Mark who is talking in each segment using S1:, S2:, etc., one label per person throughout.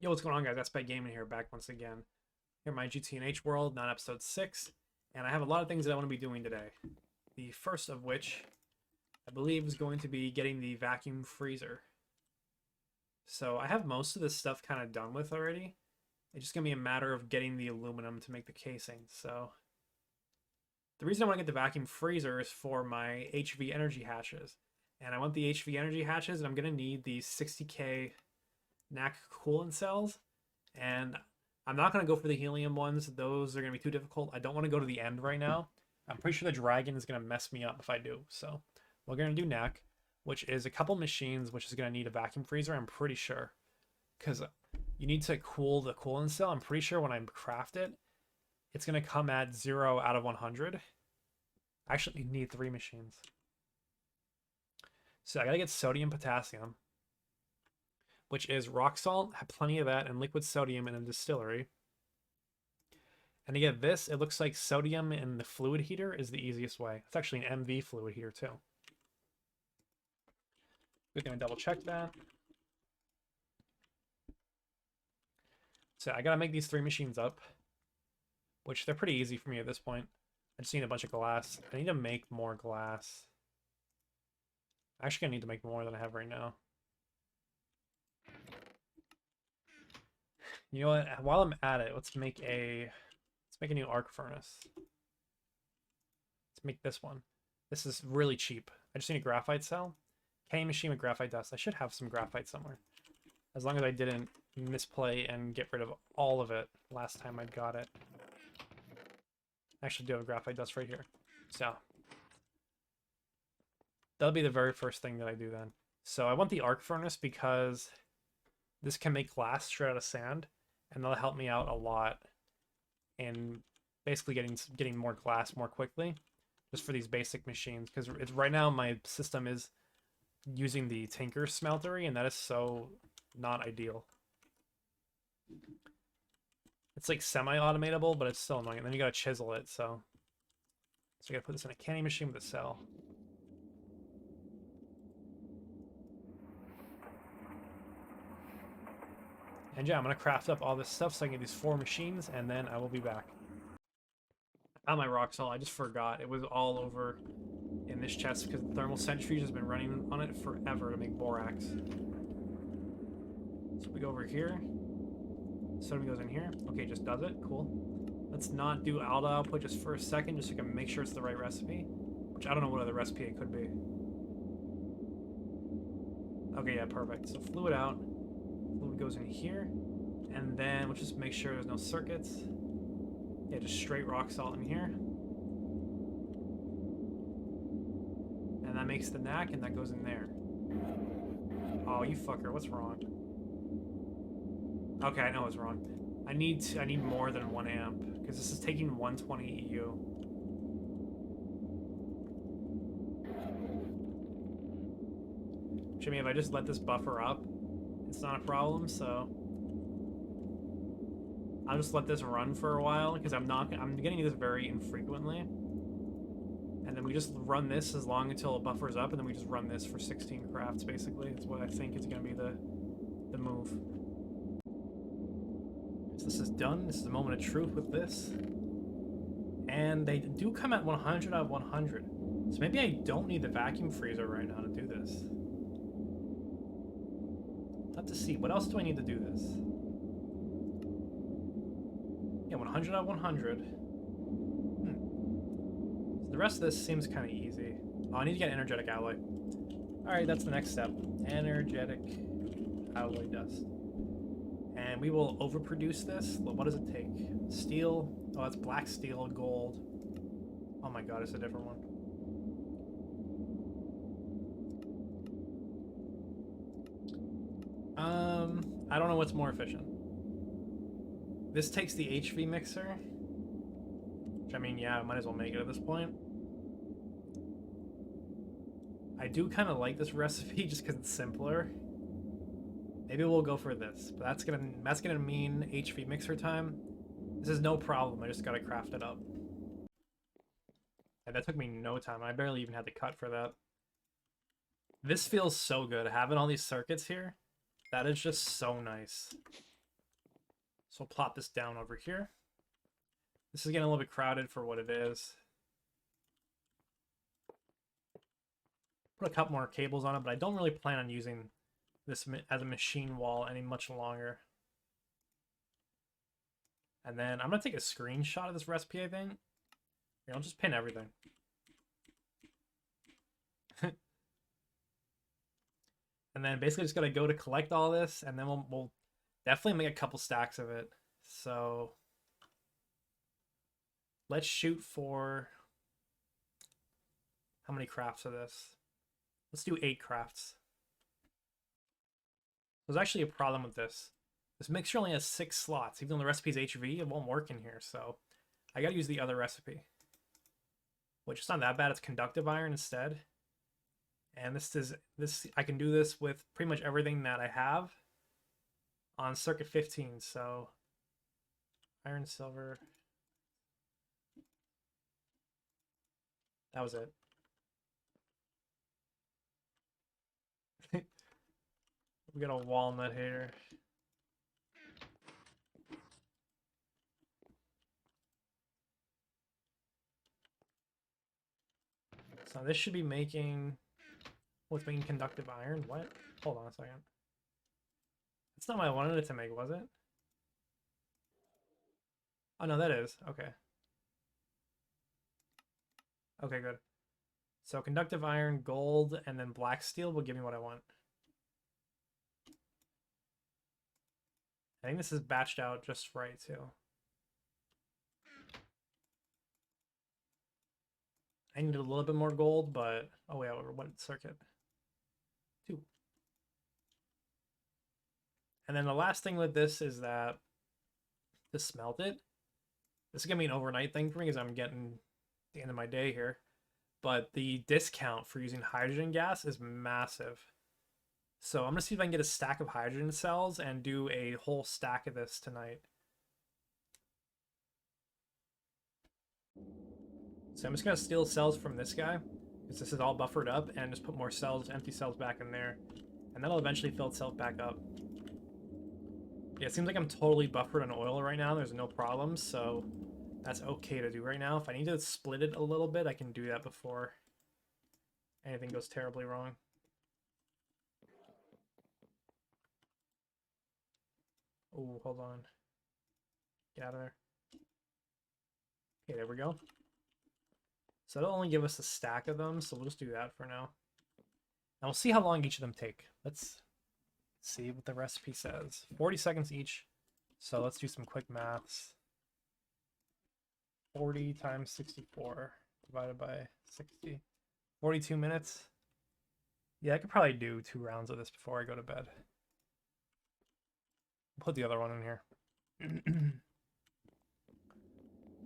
S1: Yo, what's going on, guys? S2E Gaming here, back once again. Here in my GTNH world, not episode 6, and I have a lot of things that I want to be doing today. The first of which, I believe, is going to be getting the vacuum freezer. So I have most of this stuff kind of done with already. It's just going to be a matter of getting the aluminum to make the casing. So the reason I want to get the vacuum freezer is for my HV energy hatches. And I want the HV energy hatches, and I'm going to need the 60K NAC coolant cells, and I'm not going to go for the helium ones. Those are going to be too difficult. I don't want to go to the end right now. I'm pretty sure the dragon is going to mess me up if I do. So we're going to do NAC, which is a couple machines, which is going to need a vacuum freezer, I'm pretty sure. Because you need to cool the coolant cell. I'm pretty sure when I craft it, it's going to come at 0 out of 100. I actually need 3 machines. So I got to get sodium, potassium, which is rock salt, have plenty of that, and liquid sodium in a distillery. And to get this, it looks like sodium in the fluid heater is the easiest way. It's actually an MV fluid heater too. We're going to double check that. So I got to make these 3 machines up, which they're pretty easy for me at this point. I just need a bunch of glass. I need to make more glass. I'm actually going to need to make more than I have right now. You know what? While I'm at it, let's make a new arc furnace. Let's make this one. This is really cheap. I just need a graphite cell. Canning machine with graphite dust. I should have some graphite somewhere. As long as I didn't misplay and get rid of all of it last time I got it. I actually do have graphite dust right here. So that'll be the very first thing that I do then. So I want the arc furnace because this can make glass straight out of sand, and that'll help me out a lot in basically getting more glass more quickly, just for these basic machines. Because it's right now my system is using the Tinker smeltery, and that is so not ideal. It's like semi-automatable, but it's still annoying. And then you gotta chisel it, so you gotta put this in a canning machine with a cell. And yeah, I'm going to craft up all this stuff so I can get these 4 machines, and then I will be back. I found my rock salt. I just forgot. It was all over in this chest because the thermal centrifuge has been running on it forever to make borax. So we go over here. Sodium goes in here. Okay, just does it. Cool. Let's not do auto output just for a second, just so I can make sure it's the right recipe. Which I don't know what other recipe it could be. Okay, yeah, perfect. So fluid out. Fluid goes in here, and then we'll just make sure there's no circuits. Yeah, just straight rock salt in here. And that makes the NAC, and that goes in there. Oh, you fucker, what's wrong? Okay, I know what's wrong. I need more than 1 amp, because this is taking 120 EU. Which, I mean, if I just let this buffer up, it's not a problem, so I'll just let this run for a while because I'm getting this very infrequently. And then we just run this as long until it buffers up, and then we just run this for 16 crafts basically. That's what I think is gonna be the move. So this is done. This is the moment of truth with this. And they do come at 100 out of 100. So maybe I don't need the vacuum freezer right now to do this. Have to see. What else do I need to do this? Yeah, 100 out of 100. So the rest of this seems kind of easy. Oh, I need to get energetic alloy. Alright, that's the next step. Energetic alloy dust. And we will overproduce this. What does it take? Steel. Oh, that's black steel, gold. Oh my god, it's a different one. I don't know what's more efficient. This takes the HV mixer. Which, I mean, yeah, I might as well make it at this point. I do kind of like this recipe just because it's simpler. Maybe we'll go for this. But that's gonna mean HV mixer time. This is no problem. I just gotta craft it up. And that took me no time. I barely even had to cut for that. This feels so good. Having all these circuits here. That is just so nice. So we'll plop this down over here. This is getting a little bit crowded for what it is. Put a couple more cables on it, but I don't really plan on using this as a machine wall any much longer. And then I'm going to take a screenshot of this recipe, I think. Here, I'll just pin everything. And then basically just got to go to collect all this, and then we'll definitely make a couple stacks of it. So let's shoot for... How many crafts of this? Let's do 8 crafts. There's actually a problem with this. This mixture only has 6 slots. Even though the recipe is HV, it won't work in here. So I got to use the other recipe. Which is not that bad. It's conductive iron instead. And I can do this with pretty much everything that I have on circuit 15. So iron, silver. That was it. We got a walnut here. So this should be making... What's making conductive iron? What? Hold on a second. That's not what I wanted it to make, was it? Oh, no, that is. Okay. Okay, good. So conductive iron, gold, and then black steel will give me what I want. I think this is batched out just right, too. I need a little bit more gold, but... Oh, wait, what circuit? 2. And then the last thing with this is that to smelt it, this is going to be an overnight thing for me because I'm getting the end of my day here. But the discount for using hydrogen gas is massive. So I'm going to see if I can get a stack of hydrogen cells and do a whole stack of this tonight. So I'm just going to steal cells from this guy, because this is all buffered up, and just put more cells, empty cells back in there. And that'll eventually fill itself back up. Yeah, it seems like I'm totally buffered on oil right now. There's no problems, so that's okay to do right now. If I need to split it a little bit, I can do that before anything goes terribly wrong. Oh, hold on. Get out of there. Okay, there we go. So it'll only give us a stack of them, so we'll just do that for now. And we'll see how long each of them take. Let's see what the recipe says. 40 seconds each. So let's do some quick maths. 40 times 64 divided by 60. 42 minutes. Yeah, I could probably do 2 rounds of this before I go to bed. Put the other one in here.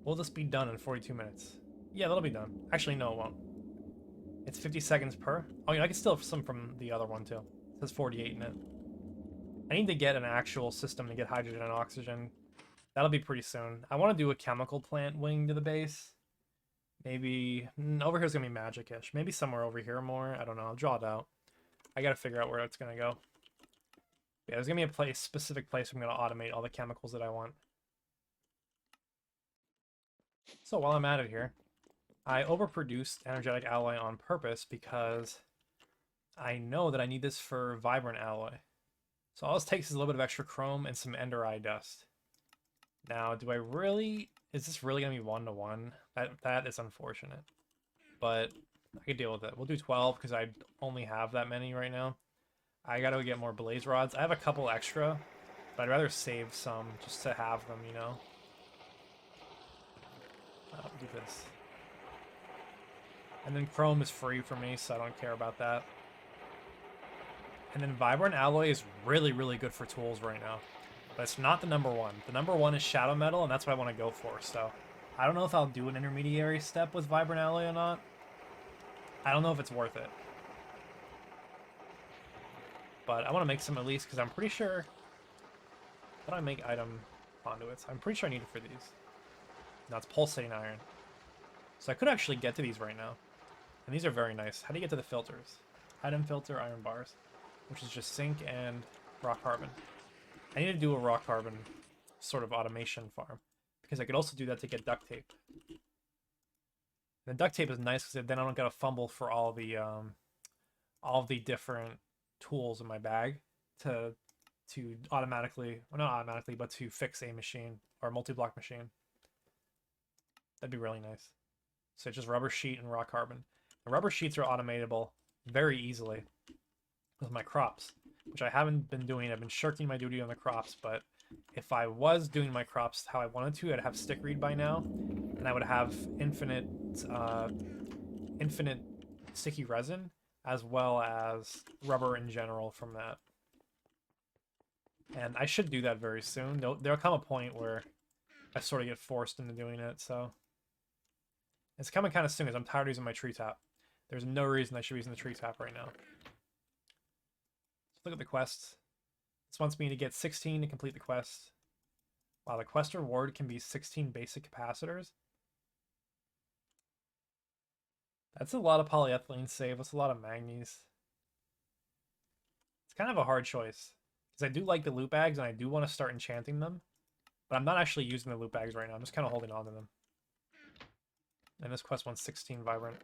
S1: Will this be done in 42 minutes? Yeah, that'll be done. Actually, no, it won't. It's 50 seconds per. Oh, yeah, I can still have some from the other one, too. It says 48 in it. I need to get an actual system to get hydrogen and oxygen. That'll be pretty soon. I want to do a chemical plant wing to the base. Maybe... over here's going to be magic-ish. Maybe somewhere over here more. I don't know. I'll draw it out. I got to figure out where it's going to go. Yeah, there's going to be a specific place I'm going to automate all the chemicals that I want. So while I'm at it here, I overproduced energetic alloy on purpose because I know that I need this for vibrant alloy. So all this takes is a little bit of extra chrome and some ender dust. Now, do I really... is this really going to be 1-to-1? That is unfortunate. But I could deal with it. We'll do 12 because I only have that many right now. I gotta get more blaze rods. I have a couple extra, but I'd rather save some just to have them, you know? I'll do this. And then chrome is free for me, so I don't care about that. And then vibrant alloy is really, really good for tools right now. But it's not the number one. The number one is shadow metal, and that's what I want to go for. So I don't know if I'll do an intermediary step with vibrant alloy or not. I don't know if it's worth it. But I want to make some at least, because I'm pretty sure... how do I make item conduits? I'm pretty sure I need it for these. No, it's pulsating iron. So I could actually get to these right now. And these are very nice. How do you get to the filters? Item filter, iron bars. Which is just zinc and rock carbon. I need to do a rock carbon sort of automation farm, because I could also do that to get duct tape. And duct tape is nice because then I don't gotta fumble for all the different tools in my bag to automatically, well, not automatically, but to fix a machine or a multi-block machine. That'd be really nice. So just rubber sheet and raw carbon. The rubber sheets are automatable very easily with my crops, which I haven't been doing. I've been shirking my duty on the crops, but if I was doing my crops how I wanted to, I'd have stick read by now, and I would have infinite sticky resin, as well as rubber in general from that. And I should do that very soon. There'll come a point where I sort of get forced into doing it, so it's coming kind of soon, because I'm tired of using my tree tap. There's no reason I should be using the tree tap right now. Let's look at the quests. This wants me to get 16 to complete the quest. Wow, the quest reward can be 16 basic capacitors. That's a lot of polyethylene save. That's a lot of manganese. It's kind of a hard choice, because I do like the loot bags, and I do want to start enchanting them. But I'm not actually using the loot bags right now. I'm just kind of holding on to them. And this quest wants 16 vibrant.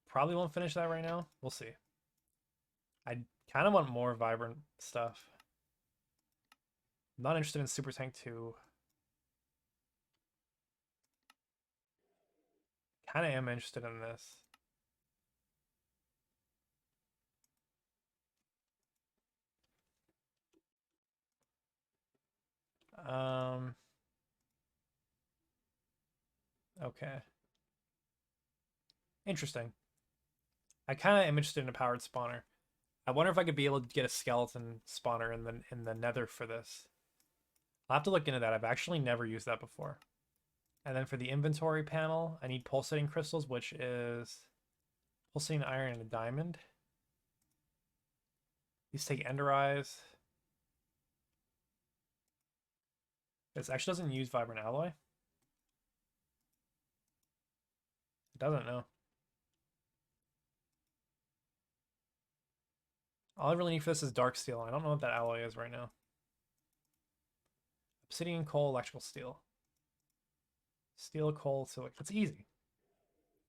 S1: Probably won't finish that right now. We'll see. I kind of want more vibrant stuff. I'm not interested in Super Tank 2. Kind of am interested in this. Okay. Interesting. I kind of am interested in a powered spawner. I wonder if I could be able to get a skeleton spawner in the nether for this. I'll have to look into that. I've actually never used that before. And then for the inventory panel, I need pulsating crystals, which is pulsating iron and a diamond. These take ender eyes. This actually doesn't use vibrant alloy. It doesn't, no. All I really need for this is dark steel. I don't know what that alloy is right now. Obsidian, coal, electrical steel. Steel, coal, silicon. That's easy.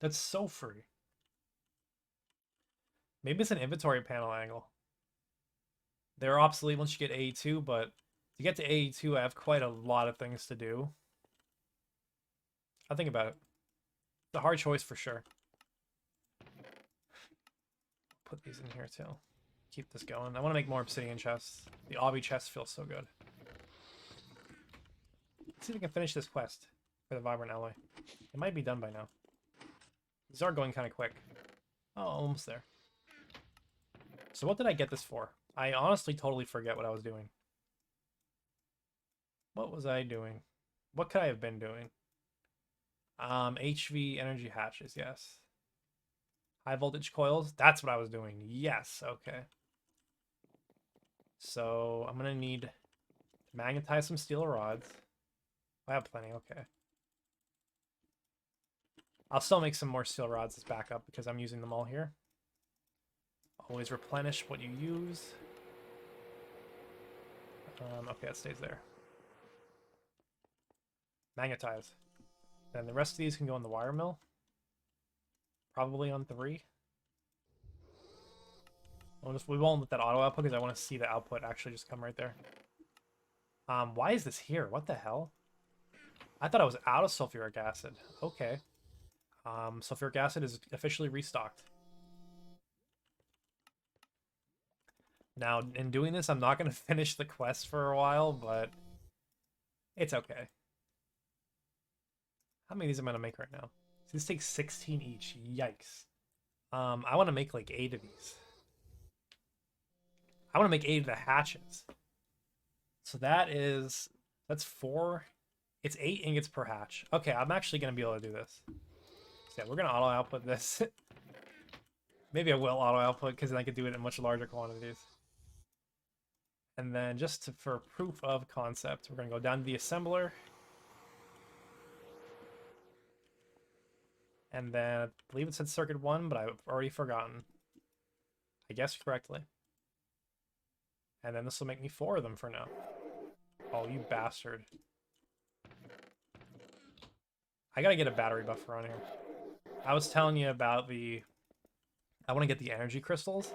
S1: That's so free. Maybe it's an inventory panel angle. They're obsolete once you get AE2, but to get to AE2, I have quite a lot of things to do. I'll think about it. It's a hard choice for sure. Put these in here too. Keep this going. I want to make more obsidian chests. The obby chest feels so good. Let's see if we can finish this quest for the vibrant alloy. It might be done by now. These are going kind of quick. Oh, almost there. So what did I get this for? I honestly totally forget what I was doing. What was I doing? What could I have been doing? HV energy hatches, yes. High voltage coils, that's what I was doing. Yes, okay. So I'm gonna need to magnetize some steel rods. I have plenty, okay. I'll still make some more steel rods as backup because I'm using them all here. Always replenish what you use. Okay, that stays there. Magnetize. Then the rest of these can go in the wire mill. Probably on 3. We won't let that auto output because I want to see the output actually just come right there. Why is this here? What the hell? I thought I was out of sulfuric acid. Okay. Sulfuric acid is officially restocked. Now, in doing this, I'm not going to finish the quest for a while, but it's okay. How many of these am I going to make right now? So this takes 16 each. Yikes. I want to make like 8 of these. I want to make 8 of the hatches. So that's 4. It's 8 ingots per hatch. Okay, I'm actually going to be able to do this. So yeah, we're going to auto output this. Maybe I will auto output because then I could do it in much larger quantities. And then just for proof of concept, we're going to go down to the assembler. And then I believe it said circuit 1, but I've already forgotten. I guessed correctly. And then this will make me 4 of them for now. Oh, you bastard. I gotta get a battery buffer on here. I was telling you about I want to get the energy crystals.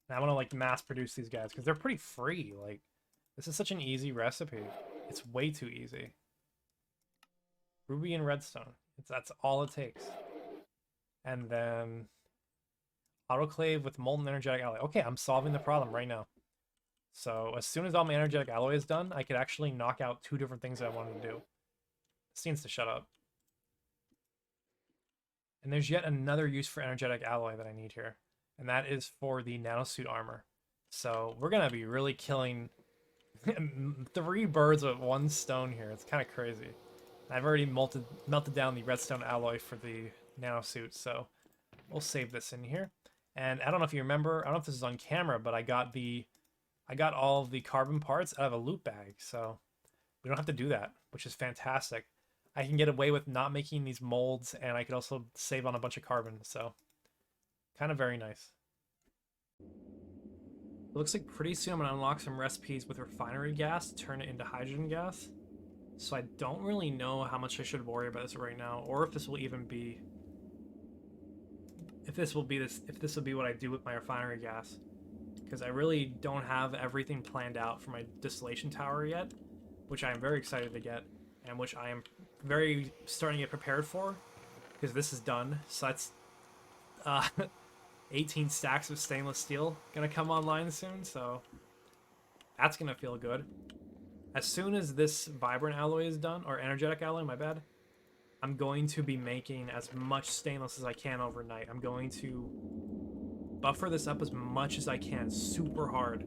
S1: And I want to like mass produce these guys because they're pretty free. Like, this is such an easy recipe. It's way too easy. Ruby and redstone. That's all it takes. And then autoclave with molten energetic alloy. Okay, I'm solving the problem right now. So as soon as all my energetic alloy is done, I could actually knock out 2 different things that I wanted to do. This needs to shut up. And there's yet another use for energetic alloy that I need here. And that is for the nanosuit armor. So we're going to be really killing 3 birds with 1 stone here. It's kind of crazy. I've already melted down the redstone alloy for the nanosuit, so we'll save this in here. And I don't know if you remember, I don't know if this is on camera, but I got all of the carbon parts out of a loot bag, so we don't have to do that, which is fantastic. I can get away with not making these molds, and I could also save on a bunch of carbon, so kind of very nice. It looks like pretty soon I'm going to unlock some recipes with refinery gas to turn it into hydrogen gas. So I don't really know how much I should worry about this right now, or if this will even be, if this will be what I do with my refinery gas, because I really don't have everything planned out for my distillation tower yet, which I am very excited to get, and which I am very starting to get prepared for, because this is done. So that's 18 stacks of stainless steel gonna come online soon, so that's gonna feel good. As soon as this vibrant alloy is done, or energetic alloy, my bad, I'm going to be making as much stainless as I can overnight. I'm going to buffer this up as much as I can, super hard,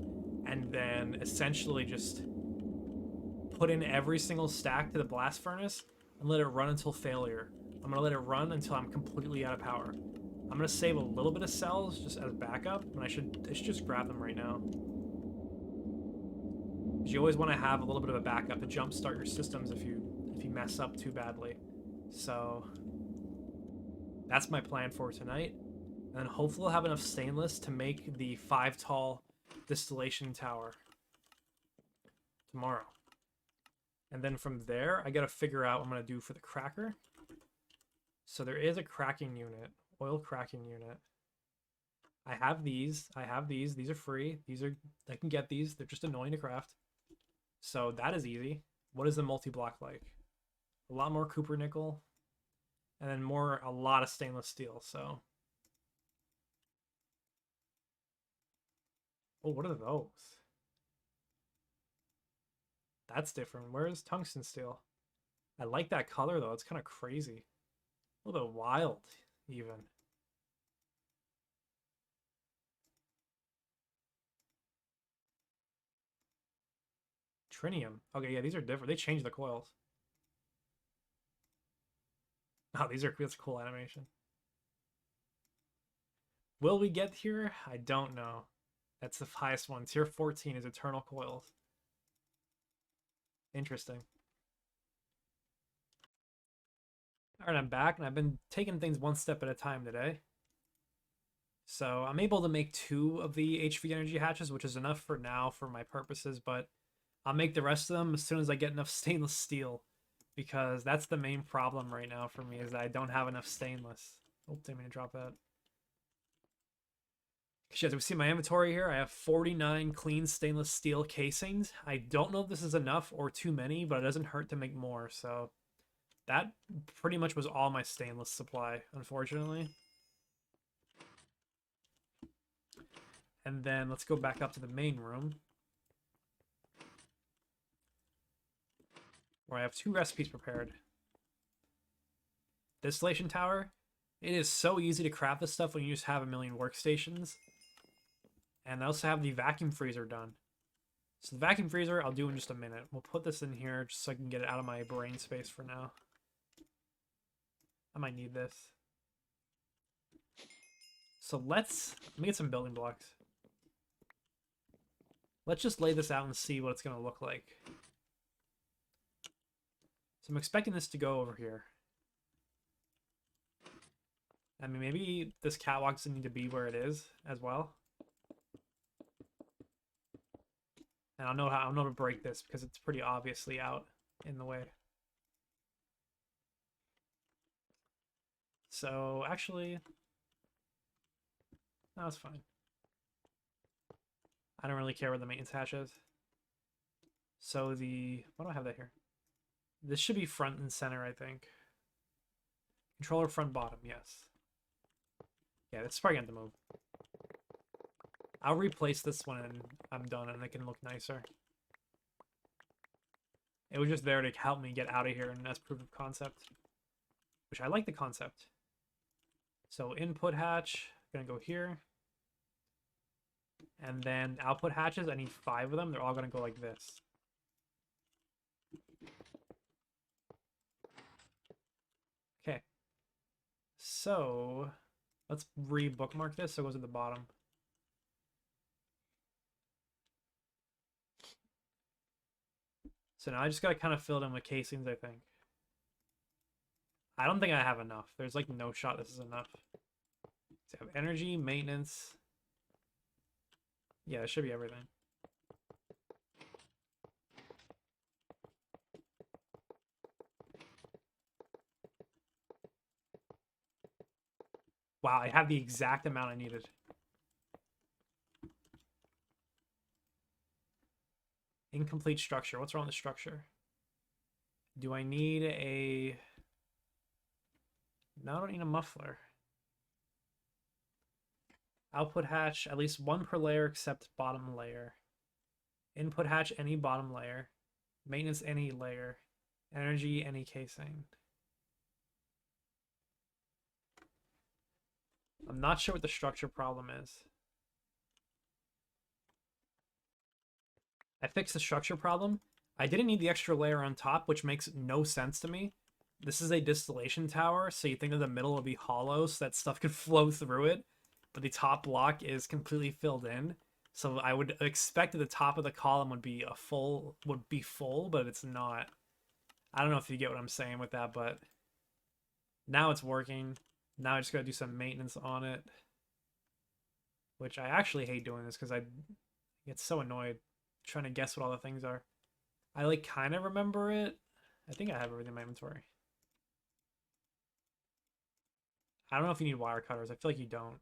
S1: and then essentially just put in every single stack to the blast furnace and let it run until failure. I'm going to let it run until I'm completely out of power. I'm going to save a little bit of cells just as backup, and I should just grab them right now. You always want to have a little bit of a backup to jumpstart your systems if you mess up too badly. So that's my plan for tonight. And then hopefully I'll have enough stainless to make the 5 tall distillation tower tomorrow. And then from there, I got to figure out what I'm going to do for the cracker. So there is a cracking unit, oil cracking unit. I have these. These are free. I can get these. They're just annoying to craft. So that is easy. What is the multi-block like? A lot more copper nickel, and then a lot of stainless steel. So, oh, what are those? That's different. Where is tungsten steel? I like that color though. It's kind of crazy, a little bit wild, even. Trinium. Okay, yeah, these are different. They changed the coils. Oh, that's cool animation. Will we get here? I don't know. That's the highest one. Tier 14 is eternal coils. Interesting. Alright, I'm back, and I've been taking things one step at a time today. So I'm able to make 2 of the HV energy hatches, which is enough for now for my purposes, but I'll make the rest of them as soon as I get enough stainless steel, because that's the main problem right now for me, is that I don't have enough stainless. Oh, didn't mean to drop that. As we see my inventory here, I have 49 clean stainless steel casings. I don't know if this is enough or too many, but it doesn't hurt to make more. So that pretty much was all my stainless supply, unfortunately. And then let's go back up to the main room, where I have 2 recipes prepared. Distillation tower. It is so easy to craft this stuff when you just have a million workstations. And I also have the vacuum freezer done. So the vacuum freezer I'll do in just a minute. We'll put this in here just so I can get it out of my brain space for now. I might need this. So let me get some building blocks. Let's just lay this out and see what it's going to look like. So I'm expecting this to go over here. I mean, maybe this catwalk doesn't need to be where it is as well. And I'll know to break this because it's pretty obviously out in the way. So actually, no, that's fine. I don't really care where the maintenance hatch is. So why do I have that here? This should be front and center, I think. Controller front bottom, yes. Yeah, it's probably going to move. I'll replace this one and I'm done and it can look nicer. It was just there to help me get out of here and that's proof of concept. Which I like the concept. So input hatch, gonna go here. And then output hatches, I need 5 of them. They're all gonna go like this. Okay. So let's re-bookmark this so it goes at the bottom. So now I just gotta kind of fill it in with casings, I think. I don't think I have enough. There's like no shot this is enough. So I have energy, maintenance. Yeah, it should be everything. Wow, I have the exact amount I needed. Incomplete structure. What's wrong with the structure? Do I need a... No, I don't need a muffler. Output hatch, at least 1 per layer except bottom layer. Input hatch, any bottom layer. Maintenance, any layer. Energy, any casing. I'm not sure what the structure problem is. I fixed the structure problem. I didn't need the extra layer on top, which makes no sense to me. This is a distillation tower, so you think that the middle will be hollow so that stuff could flow through it, but the top block is completely filled in. So I would expect that the top of the column would be full, but it's not. I don't know if you get what I'm saying with that, but now it's working. Now I just gotta do some maintenance on it, which I actually hate doing this because I get so annoyed trying to guess what all the things are. I like kind of remember it. I think I have everything in my inventory. I don't know if you need wire cutters. I feel like you don't.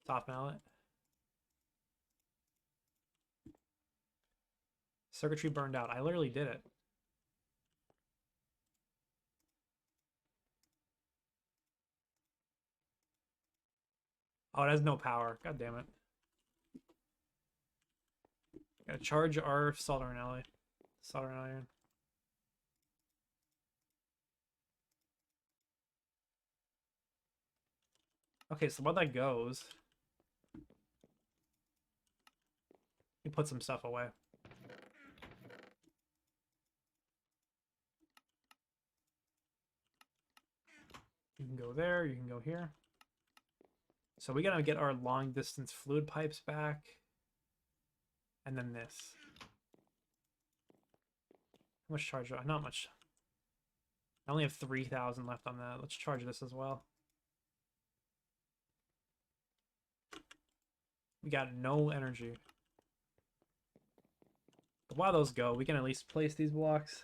S1: Top mallet. Circuitry burned out. I literally did it. Oh, it has no power. God damn it. Gotta charge our soldering iron. Okay, so while that goes, you put some stuff away. You can go there, you can go here. So we gotta get our long distance fluid pipes back. And then this. How much charge do I? Not much. I only have 3,000 left on that. Let's charge this as well. We got no energy. But while those go, we can at least place these blocks.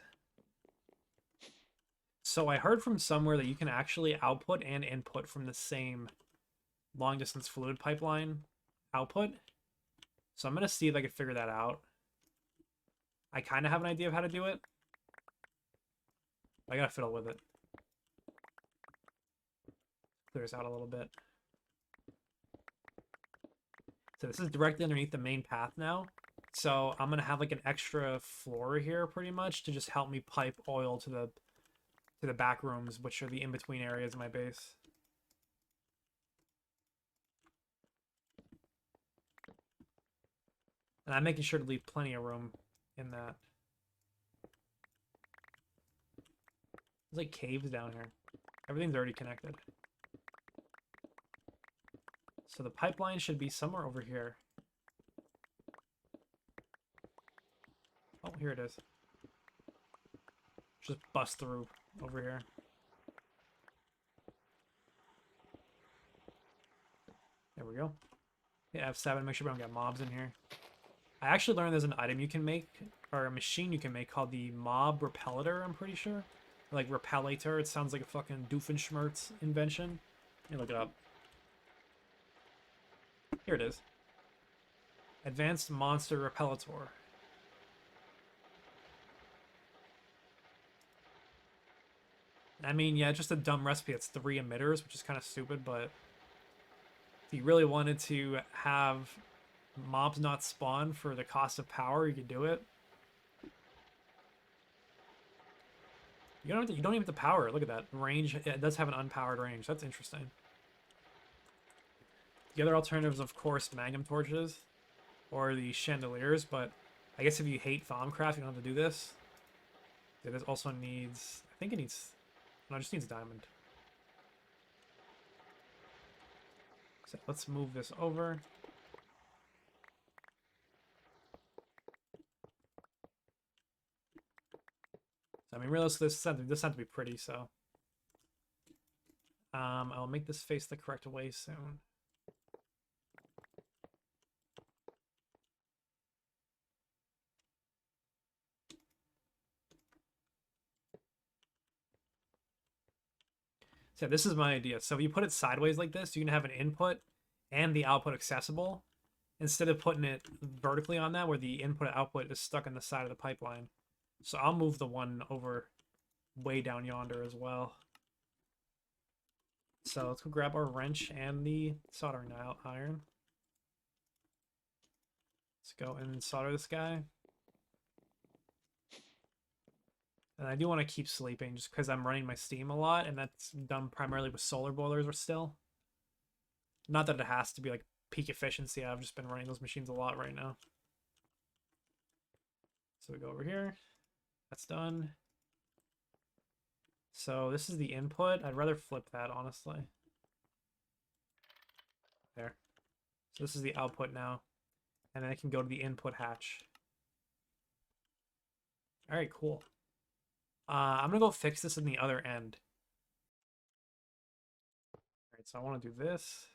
S1: So I heard from somewhere that you can actually output and input from the same long distance fluid pipeline output. So I'm going to see if I can figure that out. I kind of have an idea of how to do it. I got to fiddle with it. Clear this out a little bit. So this is directly underneath the main path now. So I'm going to have like an extra floor here pretty much to just help me pipe oil to the back rooms, which are the in-between areas of my base. And I'm making sure to leave plenty of room in that. There's like caves down here. Everything's already connected. So the pipeline should be somewhere over here. Oh, here it is. Just bust through over here. There we go. Yeah, F7, make sure we don't get mobs in here. I actually learned there's an item you can make, or a machine you can make called the Mob Repellator, I'm pretty sure. Like, Repellator, it sounds like a fucking Doofenshmirtz invention. Let me look it up. Here it is. Advanced Monster Repellator. I mean, yeah, just a dumb recipe. It's 3 emitters, which is kind of stupid, but if you really wanted to have mobs not spawn for the cost of power, you could do it. You don't even have to power it. Look at that. Range, it does have an unpowered range. That's interesting. The other alternatives, of course, magnum torches or the chandeliers, but I guess if you hate Thaumcraft, you don't have to do this. Yeah, this also needs, I think it needs, no, it just needs diamond. So let's move this over. So, I mean, realistically, this doesn't have to be pretty, so. I'll make this face the correct way soon. So this is my idea. So if you put it sideways like this, you can have an input and the output accessible instead of putting it vertically on that where the input and output is stuck on the side of the pipeline. So I'll move the one over way down yonder as well. So let's go grab our wrench and the soldering iron. Let's go and solder this guy. And I do want to keep sleeping just because I'm running my steam a lot, and that's done primarily with solar boilers or still. Not that it has to be like peak efficiency. I've just been running those machines a lot right now. So we go over here. That's done. So this is the input. I'd rather flip that, honestly. There. So this is the output now. And then I can go to the input hatch. All right, cool. I'm going to go fix this in the other end. All right, so I want to do this.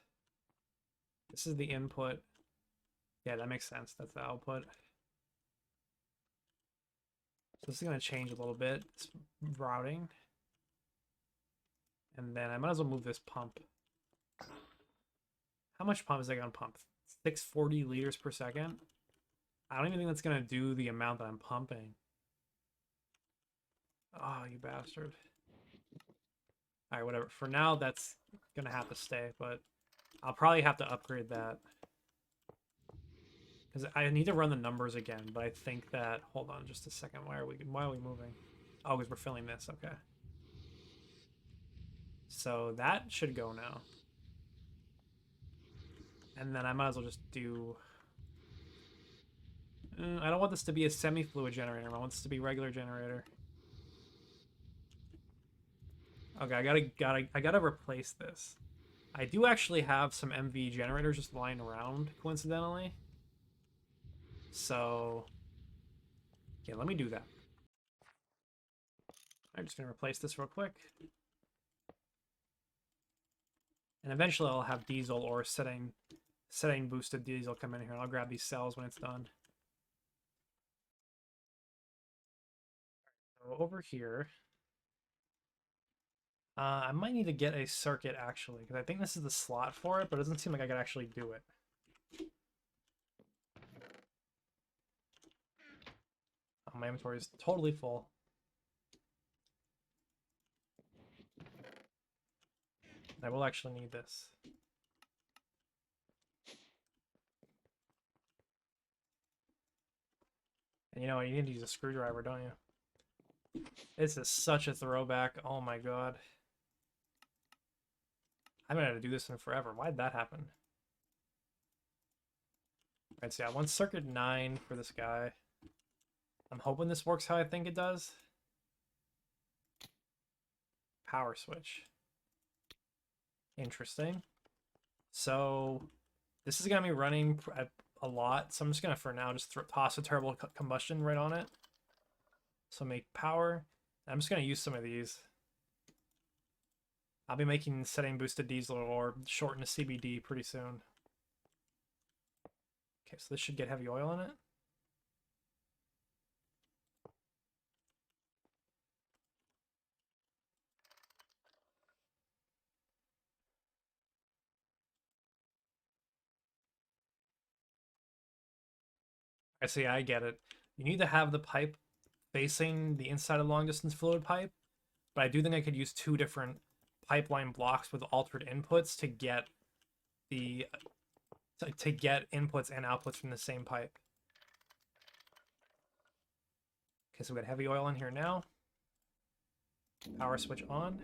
S1: This is the input. Yeah, that makes sense. That's the output. So this is going to change a little bit. It's routing. And then I might as well move this pump. How much pump is that going to pump? 640 liters per second? I don't even think that's going to do the amount that I'm pumping. Oh, you bastard. Alright, whatever. For now, that's going to have to stay, but I'll probably have to upgrade that. Because I need to run the numbers again, but I think that... Hold on just a second. Why are we moving? Oh, because we're filling this. Okay. So that should go now. And then I might as well just do... I don't want this to be a semi-fluid generator. I want this to be a regular generator. Okay, I gotta replace this. I do actually have some MV generators just lying around, coincidentally. So, yeah, let me do that. I'm just gonna replace this real quick. And eventually I'll have diesel or setting boosted diesel come in here. I'll grab these cells when it's done. So over here, I might need to get a circuit actually, because I think this is the slot for it, but it doesn't seem like I could actually do it. Oh, my inventory is totally full. I will actually need this. And you know, you need to use a screwdriver, don't you? This is such a throwback. Oh my god. I haven't had to do this in forever. Why did that happen? Alright, so yeah, I want circuit 9 for this guy. I'm hoping this works how I think it does. Power switch. Interesting. So this is going to be running a lot, so I'm just going to, for now, just toss a turbo combustion right on it. So make power. I'm just going to use some of these. I'll be making setting boosted diesel or shorten to CBD pretty soon. Okay, so this should get heavy oil in it. I see, I get it. You need to have the pipe facing the inside of long distance fluid pipe, but I do think I could use two different pipeline blocks with altered inputs to get the to get inputs and outputs from the same pipe. Okay, so we got heavy oil in here now. Power switch on.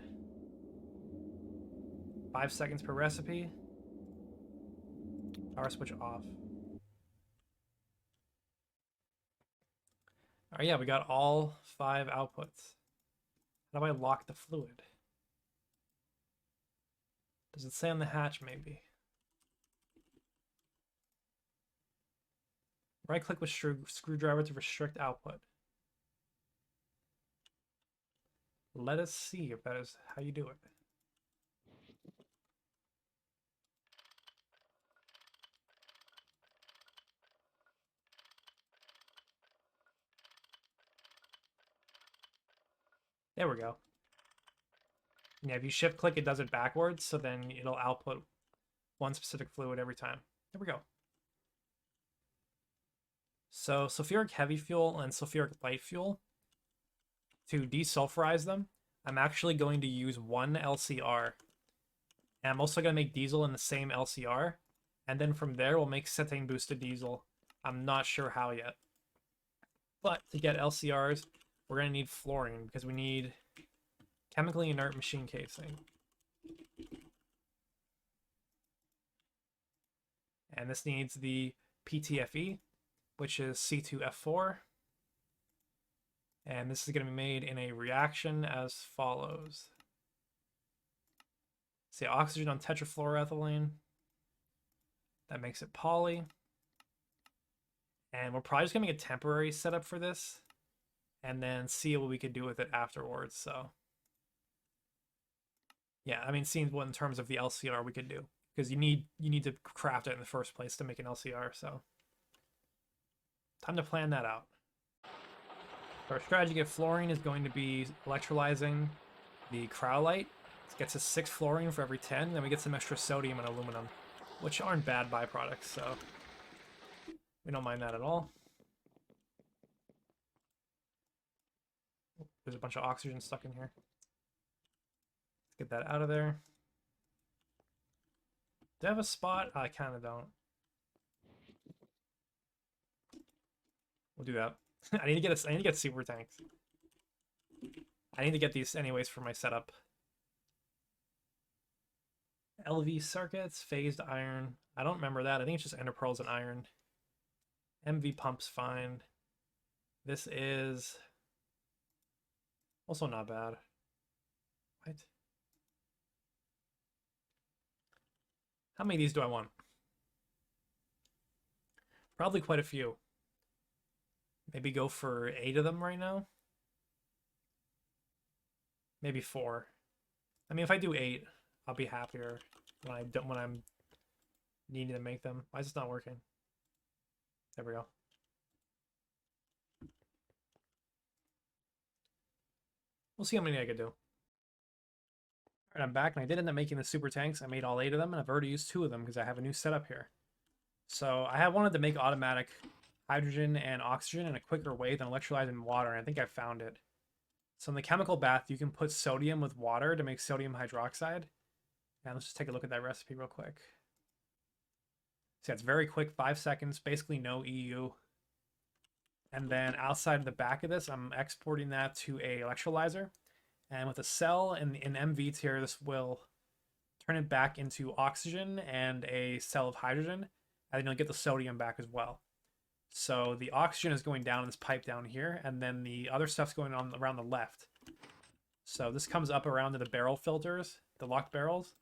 S1: 5 seconds per recipe. Power switch off. Oh yeah, we got all 5 outputs. How do I lock the fluid? Does it say on the hatch maybe? Right click with screwdriver to restrict output. Let us see if that is how you do it. There we go. Yeah, if you shift click, it does it backwards, so then it'll output one specific fluid every time. There we go. So sulfuric heavy fuel and sulfuric light fuel, to desulfurize them, I'm actually going to use one LCR. And I'm also going to make diesel in the same LCR. And then from there, we'll make cetane boosted diesel. I'm not sure how yet. But to get LCRs, we're going to need fluorine because we need chemically inert machine casing. And this needs the PTFE, which is C2F4. And this is going to be made in a reaction as follows. Say oxygen on tetrafluoroethylene. That makes it poly. And we're probably just going to make a temporary setup for this and then see what we could do with it afterwards. So yeah, I mean, seeing what in terms of the LCR we could do, because you need to craft it in the first place to make an LCR. So time to plan that out. So our strategy to get fluorine is going to be electrolyzing the cryolite. It gets us 6 fluorine for every 10, then we get some extra sodium and aluminum, which aren't bad byproducts, so we don't mind that at all. There's a bunch of oxygen stuck in here. Let's get that out of there. Do I have a spot? I kind of don't. We'll do that. I need to get super tanks. I need to get these anyways for my setup. LV circuits, phased iron. I don't remember that. I think it's just ender pearls and iron. MV pump's fine. This is also not bad. What? How many of these do I want? Probably quite a few. Maybe go for 8 of them right now. Maybe 4. I mean, if I do 8, I'll be happier when I'm needing to make them. Why is this not working? There we go. We'll see how many I could do. All right, I'm back, and I did end up making the super tanks. I made all 8 of them, and I've already used 2 of them because I have a new setup here. So I have wanted to make automatic hydrogen and oxygen in a quicker way than electrolyzing water, and I think I found it. So in the chemical bath, you can put sodium with water to make sodium hydroxide. And let's just take a look at that recipe real quick. So it's very quick, 5 seconds, basically no EU. And then outside of the back of this, I'm exporting that to a electrolyzer. And with a cell in MV tier, this will turn it back into oxygen and a cell of hydrogen. And then you'll get the sodium back as well. So the oxygen is going down this pipe down here, and then the other stuff's going on around the left. So this comes up around to the barrel filters, the locked barrels,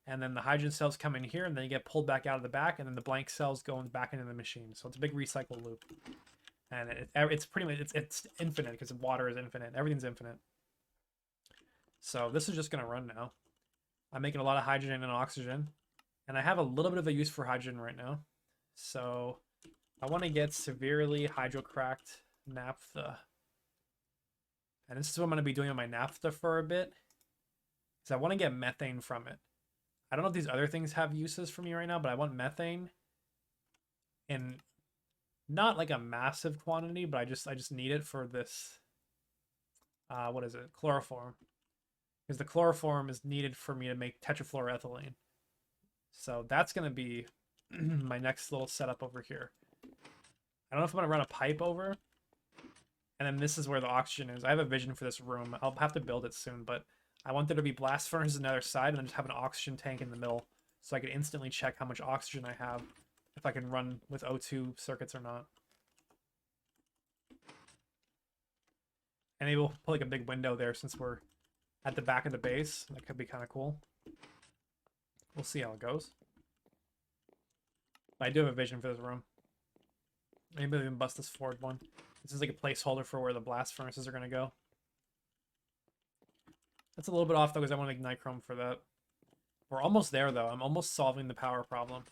S1: and then the hydrogen cells come in here, and then you get pulled back out of the back, and then the blank cells going back into the machine. So it's a big recycle loop, and it's pretty much it's infinite because water is infinite. Everything's infinite. So this is just gonna run now. I'm making a lot of hydrogen and oxygen, and I have a little bit of a use for hydrogen right now. So I want to get severely hydrocracked naphtha. And this is what I'm going to be doing on my naphtha for a bit. Because I want to get methane from it. I don't know if these other things have uses for me right now, but I want methane. And not like a massive quantity, but I just need it for this. What is it? Chloroform. Because the chloroform is needed for me to make tetrafluoroethylene. So that's going to be my next little setup over here. I don't know if I'm going to run a pipe over. And then this is where the oxygen is. I have a vision for this room. I'll have to build it soon, but I want there to be blast furnaces on the other side and then just have an oxygen tank in the middle so I can instantly check how much oxygen I have if I can run with O2 circuits or not. And maybe we'll put like a big window there since we're at the back of the base. That could be kind of cool. We'll see how it goes. But I do have a vision for this room. Maybe we can bust this forward one. This is like a placeholder for where the blast furnaces are going to go. That's a little bit off though because I want to ignite chrome for that. We're almost there though. I'm almost solving the power problem.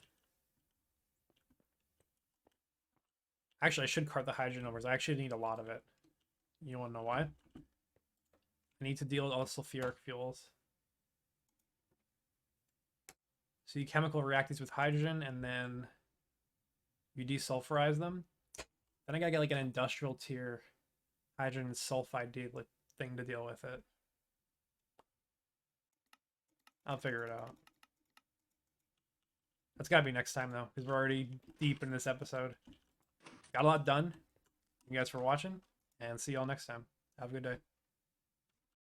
S1: Actually, I should cart the hydrogen over. I actually need a lot of it. You want to know why? I need to deal with all the sulfuric fuels. So you chemical react these with hydrogen and then you desulfurize them. Then I gotta get like an industrial tier hydrogen sulfide thing to deal with it. I'll figure it out. That's gotta be next time though, because we're already deep in this episode. Got a lot done. Thank you guys for watching, and see y'all next time. Have a good day.